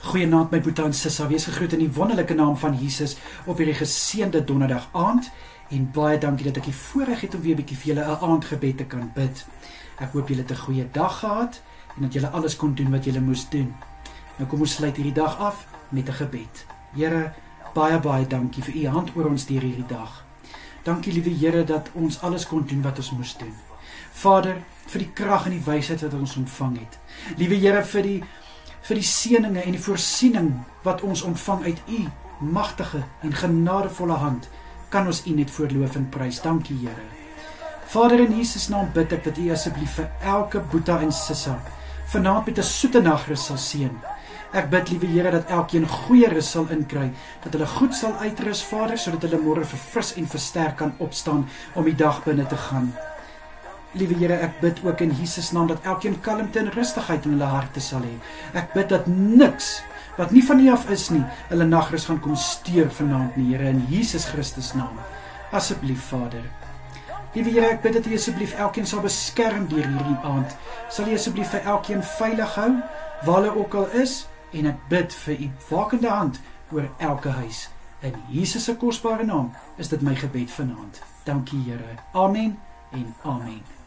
Goeienaand my Boeta en Sissa, wees gegroet in die wonderlike naam van Jesus op hierdie geseënde donderdag aand en baie dankie dat ek die voorreg het om weer 'n bietjie vir julle 'n aandgebed te kan bid. Ek hoop julle het 'n goeie dag gehad en dat julle alles kon doen wat julle moes doen. Nou kom ons sluit hierdie dag af met 'n gebed. Here, baie dankie vir u hand oor ons deur hierdie dag. Dankie liewe Here dat ons alles kon doen wat ons moes doen. Vader, vir die krag en die wysheid wat ons ontvang het. Liewe Here, vir die seëninge en die voorsiening wat ons ontvang uit u magtige en genadevolle hand, kan ons u net voorloof en prys. Dankie Here. Vader, in Jesus naam bid ek dat u asseblief vir elke Boeta en Sissa vanaand met 'n soete nagrus sal seën. Ek bid liewe Here dat elkeen goeie rus sal inkry, dat hulle goed sal uitrus, Vader, sodat hulle môre verfris en versterk kan opstaan om die dag binne te gaan. Liewe Here, ek bid ook in Jesus naam dat elkeen kalmte en rustigheid in hulle harte sal hê. Ek bid dat niks wat nie van U af is nie, hulle nagrus gaan kom steur vanaand nie, Here, in Jesus Christus naam. Asseblief, Vader. Liewe Here, ek bid dat U asseblief elkeen sal beskerm deur hierdie aand. Sal U asseblief vir elkeen veilig hou, waar hulle ook al is, en ek bid vir U wakende hand oor elke huis. In Jesus se kosbare naam is dit my gebed vanaand. Dankie Here. Amen en amen.